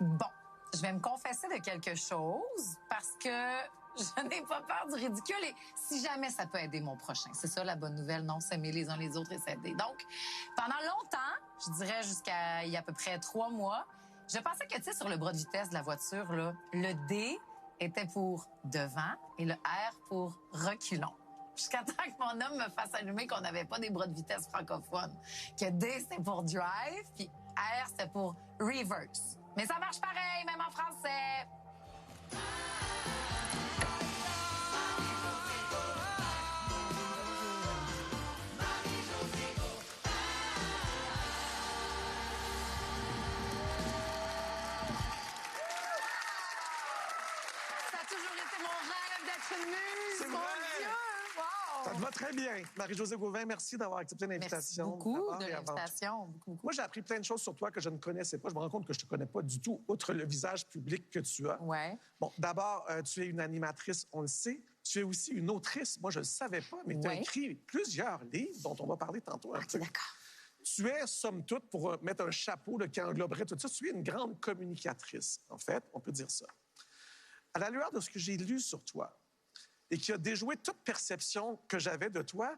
Bon, je vais me confesser de quelque chose parce que je n'ai pas peur du ridicule et si jamais ça peut aider mon prochain. C'est ça la bonne nouvelle, non? S'aimer les uns les autres et s'aider. Donc, pendant longtemps, je dirais jusqu'à il y a à peu près 3 mois, je pensais que, tu sais, sur le bras de vitesse de la voiture, là, le D était pour devant et le R pour reculons. Jusqu'à temps que mon homme me fasse allumer qu'on n'avait pas des bras de vitesse francophones. Que D, c'était pour drive, puis R, c'était pour reverse. Mais ça marche pareil, même en français. Ça a toujours été mon rêve d'être une muse, C'est mon vrai. Dieu! Wow! Ça te va très bien. Marie-Josée Gauvin, merci d'avoir accepté l'invitation. Merci beaucoup d'abord de et avant tout. l'invitation. Beaucoup. Moi, j'ai appris plein de choses sur toi que je ne connaissais pas. Je me rends compte que je te connais pas du tout, outre le visage public que tu as. Ouais. Bon, d'abord, tu es une animatrice, on le sait. Tu es aussi une autrice. Moi, je ne le savais pas, mais tu as Ouais. écrit plusieurs livres dont on va parler tantôt un OK, peu. d'accord. Tu es, somme toute, pour mettre un chapeau là, qui engloberait tout ça, tu es une grande communicatrice, en fait, on peut dire ça. À la lueur de ce que j'ai lu sur toi et qui a déjoué toute perception que j'avais de toi,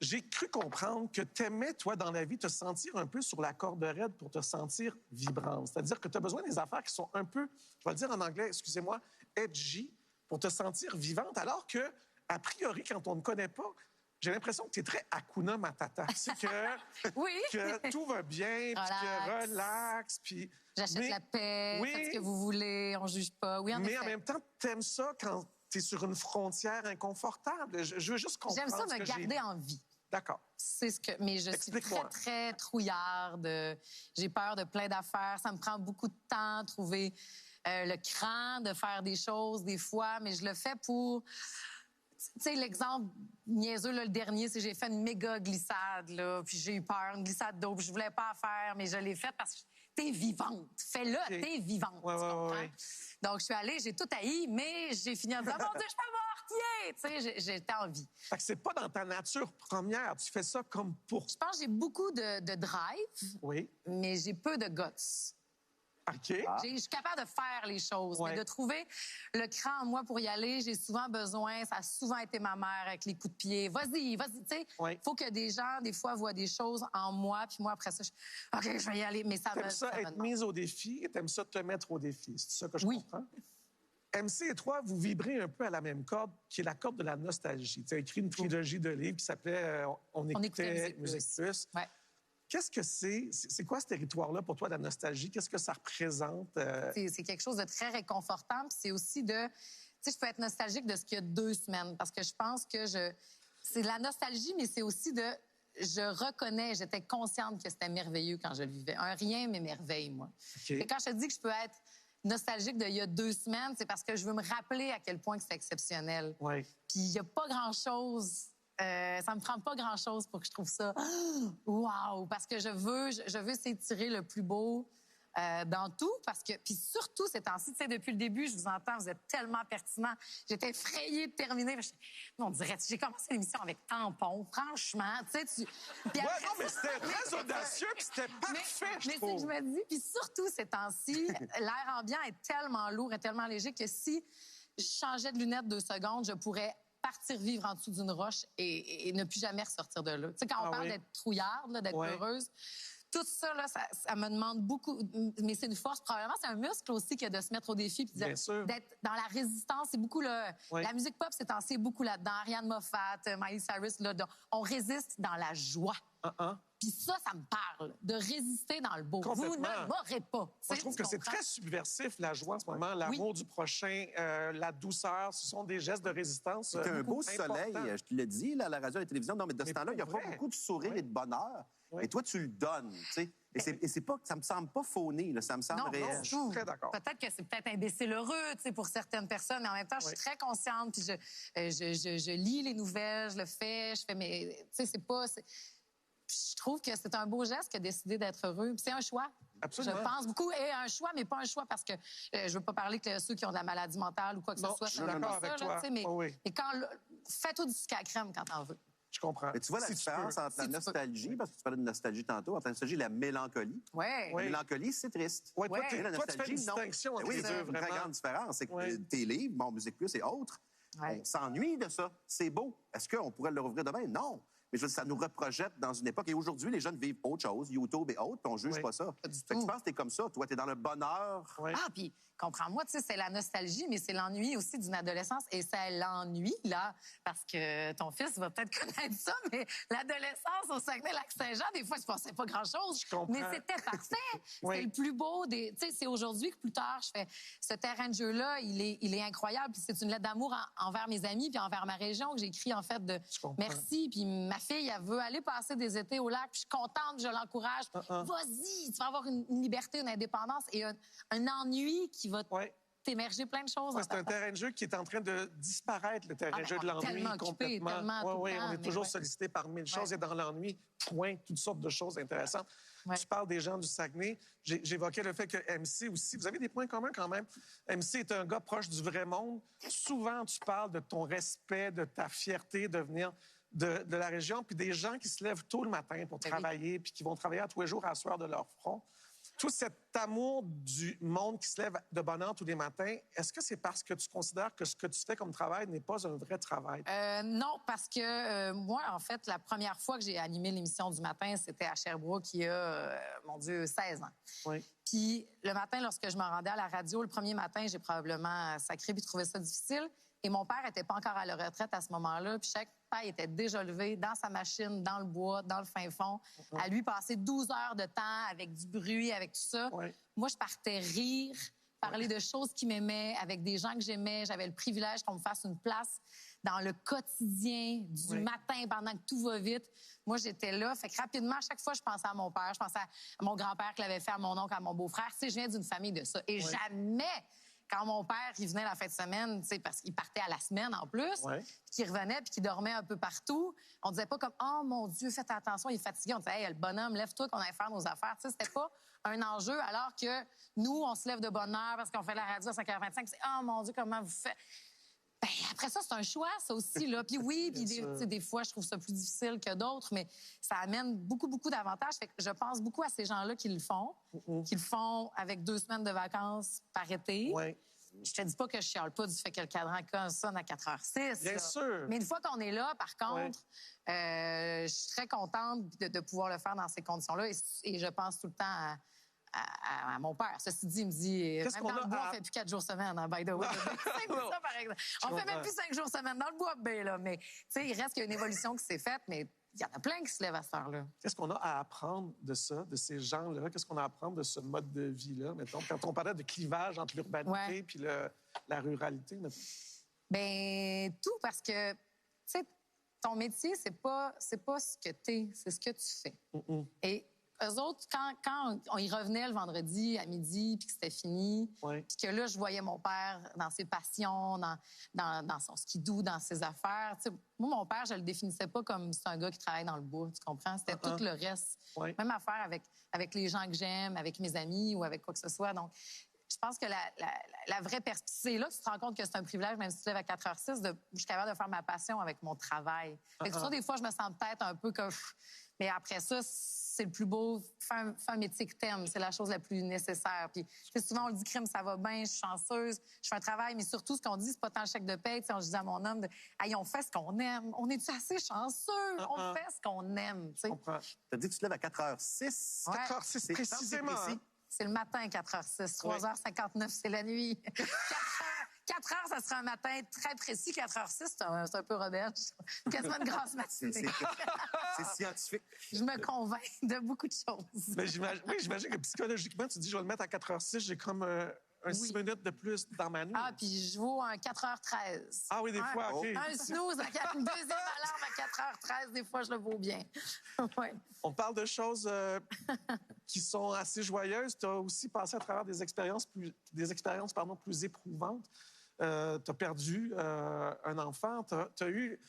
j'ai cru comprendre que tu aimais, toi, dans la vie, te sentir un peu sur la corde raide pour te sentir vibrante. C'est-à-dire que tu as besoin des affaires qui sont un peu, je vais le dire en anglais, excusez-moi, edgy, pour te sentir vivante, alors que, a priori, quand on ne connaît pas, j'ai l'impression que tu es très Hakuna Matata. C'est que, Oui. que tout va bien, puis que relax, puis... J'achète mais- la paix, oui, faites ce que vous voulez, on juge pas. Oui, en mais effet. en même temps, t'aimes ça quand t'es sur une frontière inconfortable. Je veux juste comprendre J'aime ça ce me que garder en vie. D'accord. C'est ce que. Mais je suis Explique-moi. très trouillarde. J'ai peur de plein d'affaires. Ça me prend beaucoup de temps, trouver le cran de faire des choses des fois, mais je le fais pour. Tu sais, l'exemple niaiseux, là, le dernier, c'est que j'ai fait une méga glissade, là, puis j'ai eu peur, une glissade d'eau, puis je voulais pas la faire, mais je l'ai faite parce que t'es vivante. Fais-le, OK. t'es vivante. Ouais, tu ouais, comprends? ouais. Donc, je suis allée, j'ai tout haï, mais j'ai fini en disant, mon Dieu, je suis morte, tu sais, j'étais en vie. Fait que c'est pas dans ta nature première. Tu fais ça comme pour... Je pense que j'ai beaucoup de drive, Oui. mais j'ai peu de guts. OK. Je suis capable de faire les choses, Ouais. mais de trouver le cran en moi pour y aller, j'ai souvent besoin, ça a souvent été ma mère avec les coups de pied. Vas-y, tu sais. Ouais. Faut que des gens, des fois, voient des choses en moi, puis moi, après ça, OK, je vais y aller, mais ça me... T'aimes ça me être demande. mise au défi et t'aimes ça te mettre au défi. C'est ça que je Oui. comprends? MC et toi, vous vibrez un peu à la même corde, qui est la corde de la nostalgie. Tu as écrit une trilogie de livres qui s'appelait On écoutait Musique Plus. Ouais. Qu'est-ce que c'est? C'est quoi ce territoire-là pour toi, la nostalgie? Qu'est-ce que ça représente? C'est quelque chose de très réconfortant, puis c'est aussi de... Tu sais, je peux être nostalgique de ce qu'il y a 2 semaines, parce que je pense que c'est de la nostalgie, mais c'est aussi de... Je reconnais, j'étais consciente que c'était merveilleux quand je le vivais. Un rien m'émerveille, moi. OK. Et quand je te dis que je peux être nostalgique d'il y a 2 semaines, c'est parce que je veux me rappeler à quel point que c'est exceptionnel. Oui. Puis il n'y a pas grand-chose... ça me prend pas grand-chose pour que je trouve ça wow, parce que je veux s'étirer le plus beau dans tout, parce que puis surtout ces temps-ci, tu sais, depuis le début, je vous entends, vous êtes tellement pertinent. J'étais effrayée de terminer. On dirait, j'ai commencé l'émission avec tampon, franchement, tu sais, Ouais, non, mais c'était très audacieux, puis c'était parfait, je mais c'est que trouve. je me dis, puis surtout ces temps-ci, l'air ambiant est tellement lourd et tellement léger que si je changeais de lunettes 2 secondes, je pourrais partir vivre en dessous d'une roche et ne plus jamais ressortir de là. Tu sais, quand on parle oui. d'être trouillarde, là, d'être Ouais. heureuse, tout ça, là, ça me demande beaucoup. Mais c'est une force. Probablement, c'est un muscle aussi que de se mettre au défi puis Bien sûr. d'être dans la résistance. C'est beaucoup, là, Ouais. la musique pop, c'est c'est beaucoup là-dedans. Ariane Moffat, Miley Cyrus, là, on résiste dans la joie. Puis ça me parle, de résister dans le beau. Vous Complètement. ne m'aurez pas. Moi, je trouve que c'est très subversif, la joie en ce moment, l'amour du prochain, la douceur. Ce sont des gestes de résistance. C'est un beau importants. soleil, je te l'ai dit, là, à la radio, à la télévision. Non, mais de ce Mais temps-là, il n'y a pour pas vrai. beaucoup de sourire et de bonheur. Oui. Et toi, tu le donnes, tu sais. Et c'est pas, ça me semble pas fauné, là, ça me semble Non, réel. non, Je suis très d'accord. Peut-être que c'est peut-être imbécile heureux, tu sais, pour certaines personnes, mais en même temps, je suis très consciente, puis je lis les nouvelles, je le fais, je fais mes... Tu sais, c'est pas... Puis je trouve que c'est un beau geste que de décider d'être heureux. Puis c'est un choix. Absolument. Je pense beaucoup. Et un choix, mais pas un choix parce que je veux pas parler que ceux qui ont de la maladie mentale ou quoi que Non, ce soit. je suis c'est d'accord pas avec ça, toi. là, tu sais, mais Oh oui. mais quand fais-toi du sucre à la crème quand t'en veux. Je comprends. Mais tu vois la Si tu différence peux. entre la Si tu peux. nostalgie, parce que tu parlais de nostalgie tantôt, entre la nostalgie et la mélancolie. Ouais. Oui. La mélancolie, c'est triste. Ouais, toi, Ouais. Et la toi, tu fais une nostalgie, non. distinction entre Oui, les c'est deux, une très vraiment. grande différence. C'est que Ouais. tes livres, bon, Musique Plus et autres, Ouais. on s'ennuie de ça. C'est beau. Est-ce qu'on pourrait le rouvrir demain? Non. Mais je veux dire, ça nous reprojette dans une époque. Et aujourd'hui, les jeunes vivent autre chose, YouTube et autres, puis on juge Oui. pas ça. Pas du Fait que tout. tu penses que t'es comme ça. Toi, t'es dans le bonheur. Ouais. Ah, puis comprends-moi, tu sais, c'est la nostalgie, mais c'est l'ennui aussi d'une adolescence. Et c'est l'ennui, là, parce que ton fils va peut-être connaître ça, mais l'adolescence au Saguenay-Lac-Saint-Jean, des fois, je pensais pas grand-chose. Je comprends. Mais c'était parfait. Oui. C'est le plus beau des... Tu sais, c'est aujourd'hui que plus tard, je fais... Ce terrain de jeu-là, il est incroyable. Puis c'est une lettre d'amour envers mes amis puis envers ma région que j'ai écrit, en fait, de Je comprends. merci. Puis ma fille, elle veut aller passer des étés au lac. Puis je suis contente, je l'encourage. Vas-y, tu vas avoir une liberté, une indépendance et un ennui qui va Ouais. t'émerger plein de choses. Ouais, dans c'est un ta- terrain de jeu qui est en train de disparaître, le terrain Ah, de jeu ben, de l'ennui, tellement occupé, complètement. tellement tout le Oui, temps, on est mais toujours ouais. sollicité par mille choses Ouais. et dans l'ennui, point, toutes sortes de choses intéressantes. Ouais. Tu parles des gens du Saguenay. J'évoquais le fait que MC aussi, vous avez des points communs quand même. MC est un gars proche du vrai monde. Souvent, tu parles de ton respect, de ta fierté de venir de la région, puis des gens qui se lèvent tôt le matin pour Ben oui. travailler, puis qui vont travailler à tous les jours à la sueur de leur front. Tout cet amour du monde qui se lève de bonne heure tous les matins, est-ce que c'est parce que tu considères que ce que tu fais comme travail n'est pas un vrai travail? Non, parce que moi, en fait, la première fois que j'ai animé l'émission du matin, c'était à Sherbrooke il y a, mon Dieu, 16 ans. Oui. Puis le matin, lorsque je me rendais à la radio, le premier matin, j'ai probablement sacré puis trouvé ça difficile. Et mon père était pas encore à la retraite à ce moment-là. Puis chaque père était déjà levé dans sa machine, dans le bois, dans le fin fond, à lui passer 12 heures de temps avec du bruit, avec tout ça. Ouais. Moi, je partais rire, parler de choses qui m'aimaient, avec des gens que j'aimais. J'avais le privilège qu'on me fasse une place dans le quotidien du Oui. matin pendant que tout va vite. Moi, j'étais là. Fait que rapidement, à chaque fois, je pensais à mon père, je pensais à mon grand-père qui l'avait fait, à mon oncle, à mon beau-frère. Tu sais, je viens d'une famille de ça. Et Oui. jamais, quand mon père, il venait la fin de semaine, tu sais, parce qu'il partait à la semaine en plus, Oui. puis qu'il revenait puis qu'il dormait un peu partout, on disait pas comme « Oh mon Dieu, faites attention, il est fatigué. » On disait « Hey, le bonhomme, lève-toi qu'on aille faire nos affaires. » Tu sais, c'était pas un enjeu, alors que nous, on se lève de bonne heure parce qu'on fait la radio à 5h25. C'est « Oh mon Dieu, comment vous faites? » Ben, après ça, c'est un choix, ça aussi, là. Puis oui, puis sûr. tu sais, des fois, je trouve ça plus difficile que d'autres, mais ça amène beaucoup, beaucoup d'avantages. Fait que je pense beaucoup à ces gens-là qui le font, avec 2 semaines de vacances par été. Oui. Je te dis pas que je chiale pas du fait que le cadran sonne à 4h06. Bien là. sûr. Mais une fois qu'on est là, par contre, je suis très contente de pouvoir le faire dans ces conditions-là. Et je pense tout le temps à mon père. Ceci dit, il me dit, Qu'est-ce même qu'on dans a le bois, à- on fait plus 4 jours semaine, hein, by the way. C'est ça, par exemple. On fait même comprends. plus 5 jours semaine dans le bois, ben, là. Mais, tu sais, il reste qu'il y a une évolution qui s'est faite, mais il y en a plein qui se lèvent à cette heure-là. Qu'est-ce qu'on a à apprendre de ça, de ces gens-là? Qu'est-ce qu'on a à apprendre de ce mode de vie-là, mettons? Quand on parlait de clivage entre l'urbanité Ouais. puis la ruralité, mettons. Ben tout, parce que, tu sais, ton métier, c'est pas ce que t'es, c'est ce que tu fais. Et eux autres, quand on y revenait le vendredi à midi, puis que c'était fini, Ouais. puis que là, je voyais mon père dans ses passions, dans son skidoo, dans ses affaires. Tu sais, moi, mon père, je le définissais pas comme c'est un gars qui travaille dans le bois, tu comprends? C'était tout le reste. Ouais. Même affaire avec les gens que j'aime, avec mes amis ou avec quoi que ce soit. Donc, je pense que la vraie perspective, c'est là que tu te rends compte que c'est un privilège, même si tu te lèves à 4h06, je suis capable de faire ma passion avec mon travail. Fait que ça, des fois, je me sens peut-être un peu comme... Mais après ça, c'est le plus beau. Fais un métier que t'aimes, c'est la chose la plus nécessaire. Puis tu sais, souvent, on le dit, crime, ça va bien, je suis chanceuse, je fais un travail, mais surtout, ce qu'on dit, c'est pas tant le chèque de paie. Tu sais, on dit à mon homme, hey, on fait ce qu'on aime. On est-tu assez chanceux? On fait ce qu'on aime, tu sais. Je comprends. T'as dit que tu te lèves à 4h06. Ouais. 4h06 C'est précisément. précis. Hein? C'est le matin, 4h06. 3h59, c'est la nuit. 4 heures, ça sera un matin très précis. 4h06, c'est un peu rebelle. Quasiment une grasse matinée. C'est scientifique. Je me convainc de beaucoup de choses. Mais j'imagine que psychologiquement, tu dis, je vais le mettre à 4h06, j'ai comme un 6 minutes de plus dans ma nuit. Ah, puis je vaux un 4h13. Ah oui, des fois, OK. Un snooze, une deuxième alarme à 4h13, des fois, je le vaux bien. Ouais. On parle de choses qui sont assez joyeuses. Tu as aussi passé à travers des expériences plus éprouvantes. Tu as perdu un enfant. Tu as eu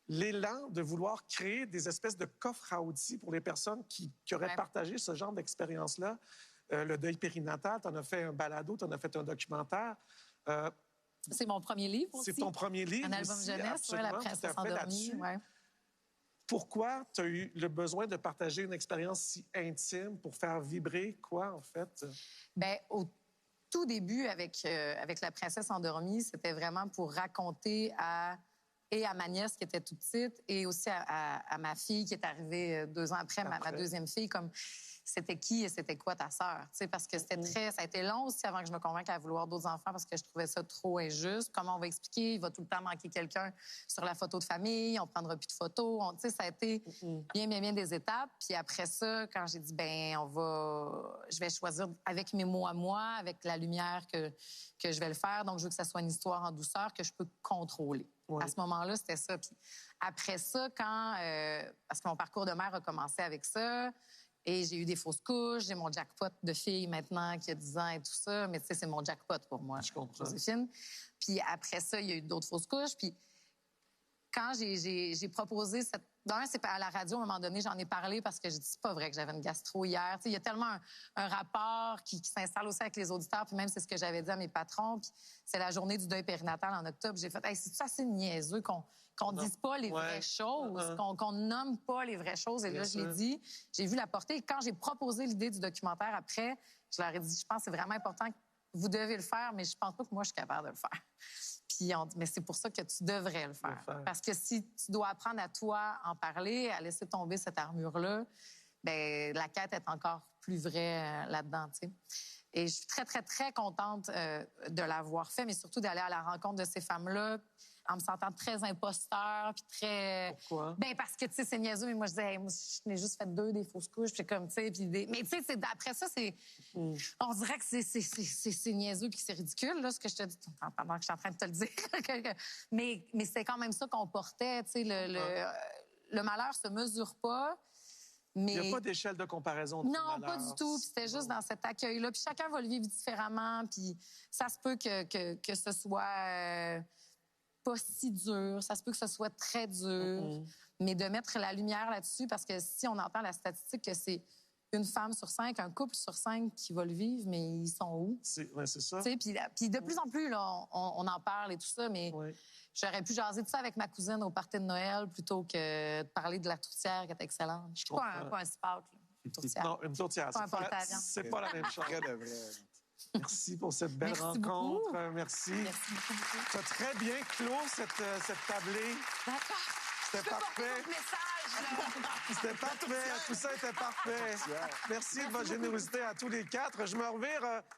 l'élan de vouloir créer des espèces de coffres à outils pour les personnes qui auraient partagé ce genre d'expérience-là. Le deuil périnatal, tu en as fait un balado, tu en as fait un documentaire. C'est mon premier livre aussi. C'est ton premier livre Un album aussi, jeunesse, ouais, La absolument, princesse tout à fait, endormie. là-dessus. Ouais. Pourquoi tu as eu le besoin de partager une expérience si intime pour faire vibrer quoi, en fait? Bien, au tout début, avec La princesse endormie, c'était vraiment pour raconter à ma nièce qui était toute petite et aussi à ma fille qui est arrivée 2 ans après, ma deuxième fille, comme c'était qui et c'était quoi ta sœur, tu sais, parce que c'était ça a été long aussi avant que je me convainque à vouloir d'autres enfants parce que je trouvais ça trop injuste. Comment on va expliquer? Il va tout le temps manquer quelqu'un sur la photo de famille, on prendra plus de photos, tu sais, ça a été bien des étapes. Puis après ça, quand j'ai dit, je vais choisir avec mes mots à moi, avec la lumière que je vais le faire, donc je veux que ça soit une histoire en douceur que je peux contrôler. Oui. À ce moment-là, c'était ça. Puis après ça, parce que mon parcours de mère a commencé avec ça, et j'ai eu des fausses couches, j'ai mon jackpot de fille maintenant qui a 10 ans et tout ça, mais tu sais, c'est mon jackpot pour moi, je comprends. Joséphine. Puis après ça, il y a eu d'autres fausses couches. Puis quand j'ai proposé cette... D'un, c'est à la radio, à un moment donné, j'en ai parlé parce que j'ai dit, c'est pas vrai que j'avais une gastro hier. Tu sais, il y a tellement un rapport qui s'installe aussi avec les auditeurs, puis même c'est ce que j'avais dit à mes patrons. Puis c'est la journée du deuil périnatal en octobre. J'ai fait, hey, c'est assez niaiseux qu'on dise pas les vraies choses, qu'on nomme pas les vraies choses. Et là, je l'ai dit, j'ai vu la portée. Et quand j'ai proposé l'idée du documentaire après, je leur ai dit, je pense que c'est vraiment important que vous devez le faire, mais je pense pas que moi, je suis capable de le faire. Puis on dit, mais c'est pour ça que tu devrais le faire. Parce que si tu dois apprendre à toi en parler, à laisser tomber cette armure-là, bien, la quête est encore plus vraie là-dedans, tu sais. Et je suis très, très, très contente de l'avoir fait, mais surtout d'aller à la rencontre de ces femmes-là en me sentant très imposteur, puis très... Pourquoi? Ben parce que, tu sais, c'est niaiseux, mais moi, je disais, hey, moi, je n'ai juste fait 2 des fausses couches, puis comme, tu sais, puis mais tu sais, après ça, c'est... On dirait que c'est niaiseux puis c'est ridicule, là, ce que je te dis, pendant que je suis en train de te le dire. mais c'est quand même ça qu'on portait, tu sais, le malheur se mesure pas. Mais... Il n'y a pas d'échelle de comparaison. Non, pas du tout. Puis c'était juste dans cet accueil-là. Puis chacun va le vivre différemment. Puis ça se peut que ce soit pas si dur. Ça se peut que ce soit très dur. Mais de mettre la lumière là-dessus, parce que si on entend la statistique que c'est une femme sur 5, un couple sur 5 qui va le vivre, mais ils sont où? C'est ça. Puis de plus en plus, là, on en parle et tout ça, mais j'aurais pu jaser de ça avec ma cousine au party de Noël plutôt que de parler de la tourtière qui est excellente. Je suis pas un spot, là. Une tourtière. Non, une tourtière. C'est pas la même chose. Merci pour cette belle rencontre. Beaucoup. Merci. Merci beaucoup. Tu as très bien clos cette tablée. D'accord. C'était parfait. C'était parfait. Tout ça était parfait. Merci de votre générosité à tous les 4. Je me revire